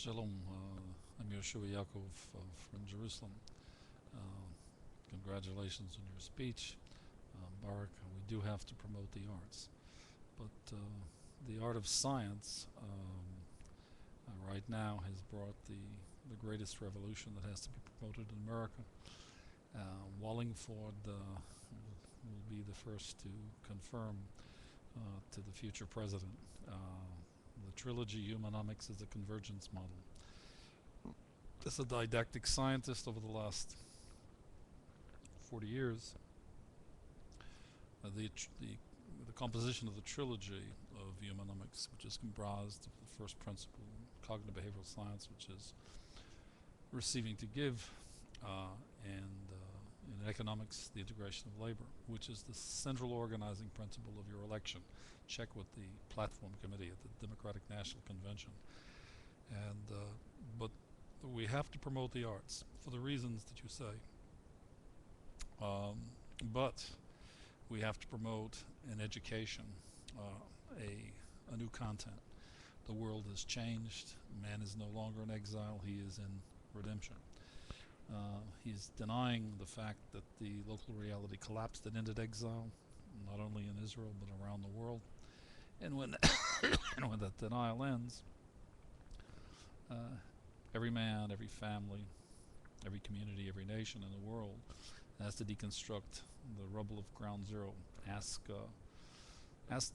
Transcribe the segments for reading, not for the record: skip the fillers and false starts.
Shalom, I'm Yoshua Yaakov from Jerusalem. Uh, Congratulations on your speech, Barak. We do have to promote the arts, but the art of science right now has brought the greatest revolution that has to be promoted in America. Wallingford will be the first to confirm to the future president. The trilogy Humanomics is a convergence model. As a didactic scientist over the last 40 years, the composition of the trilogy of humanomics, which is comprised of the first principle, cognitive behavioral science, which is receiving to give, and in economics, the integration of labor, which is the central organizing principle of your election. Check with the platform committee at the Democratic National Convention. And but we have to promote the arts for the reasons that you say. But we have to promote an education, a new content. The world has changed. Man is no longer in exile. He is in redemption. He's denying the fact that the local reality collapsed and ended exile, not only in Israel but around the world. And when and when that denial ends, every man, every family, every community, every nation in the world has to deconstruct the rubble of ground zero. Ask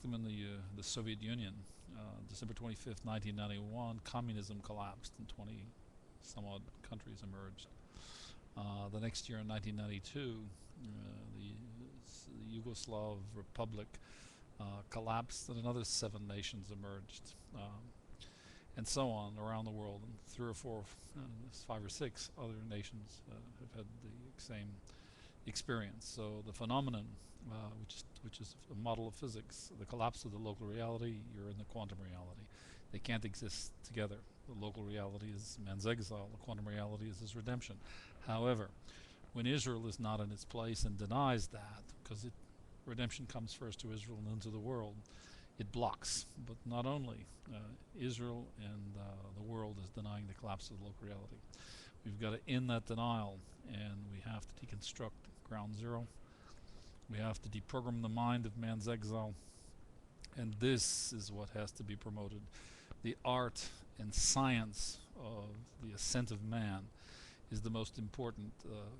them in the Soviet Union, December 25th, 1991, communism collapsed and 20 some odd countries emerged. The next year in 1992, the Yugoslav Republic collapsed and another 7 nations emerged. And so on around the world, and 3 or 4, 5 or 6 other nations have had the same experience. So the phenomenon, which is a model of physics, the collapse of the local reality, you're in the quantum reality. They can't exist together. The local reality is man's exile. The quantum reality is his redemption. However, when Israel is not in its place and denies that, because redemption comes first to Israel and then to the world, it blocks. But not only Israel and the world is denying the collapse of the local reality. We've got to end that denial, and we have to deconstruct ground zero. We have to deprogram the mind of man's exile, and this is what has to be promoted. The art and science of the ascent of man is the most important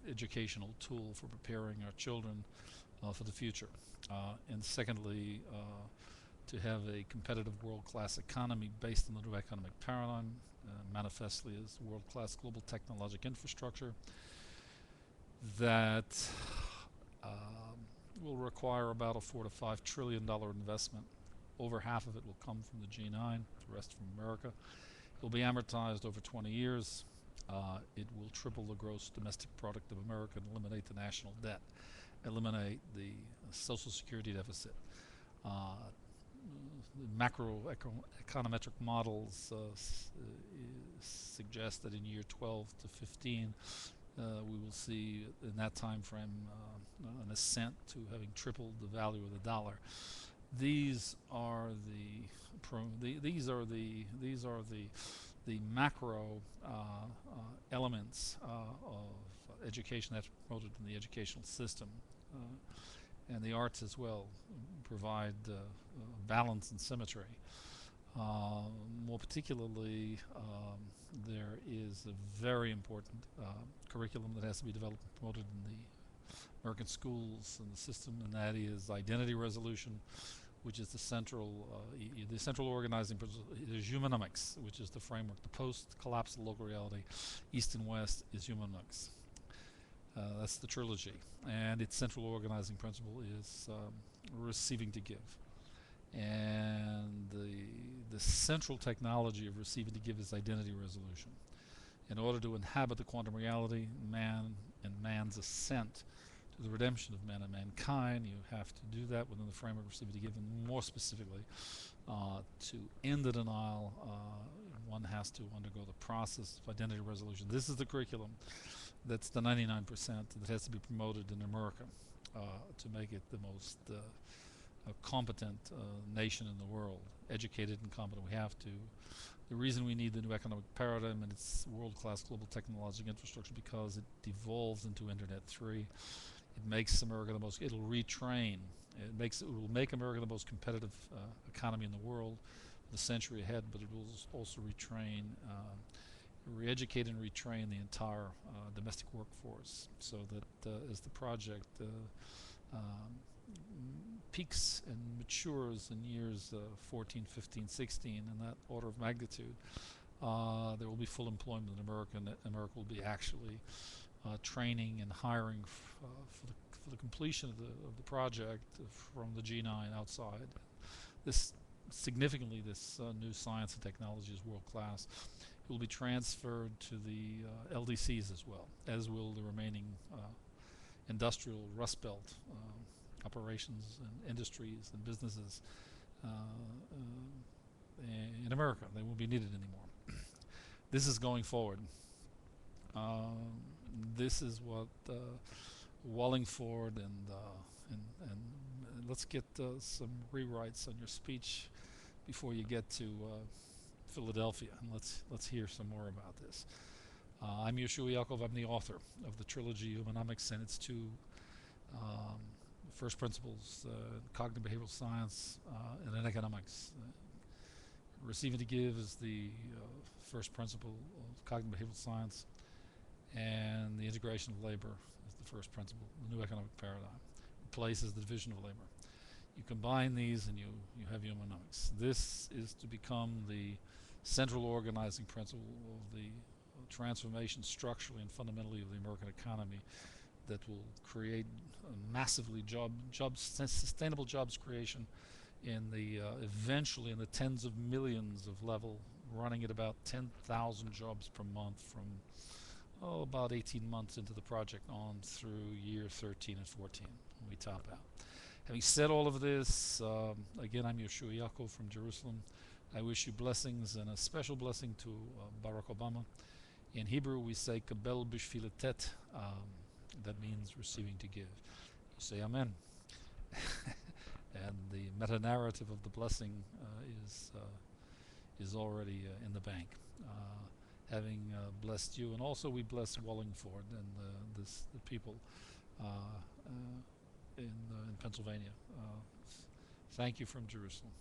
educational tool for preparing our children for the future. And secondly, to have a competitive world-class economy based on the new economic paradigm, manifestly as world-class global technological infrastructure that will require about a $4 to $5 trillion investment. Over half of it will come from the G9, the rest from America. It will be amortized over 20 years. It will triple the gross domestic product of America and eliminate the national debt, eliminate the social security deficit. The macroeconometric models suggest that in year 12 to 15, we will see in that time frame an ascent to having tripled the value of the dollar. These are the macro elements of education that's promoted in the educational system, and the arts as well provide balance and symmetry. More particularly, there is a very important curriculum that has to be developed and promoted in the American schools and the system, and that is identity resolution, which is the central organizing principle. There's humanomics, which is the framework. The post-collapse of local reality, East and West, is humanomics. That's the trilogy, and its central organizing principle is receiving to give. And the central technology of receiving to give is identity resolution. In order to inhabit the quantum reality, man and man's ascent to the redemption of man and mankind, you have to do that within the framework of receiving to give, and more specifically, to end the denial, one has to undergo the process of identity resolution. This is the curriculum that's the 99% that has to be promoted in America to make it the most a competent nation in the world, educated and competent. We have to The reason we need the new economic paradigm and its world-class global technological infrastructure because it devolves into Internet 3. It makes America the most, it'll retrain. It will make America the most competitive economy in the world the century ahead, but it will also retrain, re-educate and retrain the entire domestic workforce so that as the project peaks and matures in years 14, 15, 16, in that order of magnitude, there will be full employment in America, and America will be actually training and hiring for the completion of the project from the G9 outside. This significantly, this new science and technology is world class. It will be transferred to the LDCs as well, as will the remaining industrial Rust Belt operations and industries and businesses in America. They won't be needed anymore. This is going forward. This is what Wallingford and let's get some rewrites on your speech before you get to Philadelphia, and let's hear some more about this. I'm Yeshua Yaakov. I'm the author of the trilogy Humanomics and its two first principles, cognitive behavioral science and in economics. Receiving to give is the first principle of cognitive behavioral science, and the integration of labor is the first principle, the new economic paradigm. Place is the division of labor. You combine these and you have humanomics. This is to become the central organizing principle of the transformation structurally and fundamentally of the American economy that will create massively sustainable jobs creation in the eventually in the tens of millions of level, running at about 10,000 jobs per month from about 18 months into the project on through year 13 and 14 when we top out. Having said all of this, again, I'm Yeshua Yaakov from Jerusalem. I wish you blessings, and a special blessing to Barack Obama. In Hebrew we say kabel b'shvilatet, that means receiving to give. You say amen. And the meta-narrative of the blessing is already in the bank. Having blessed you, and also we bless Wallingford and the people in Pennsylvania. Thank you from Jerusalem.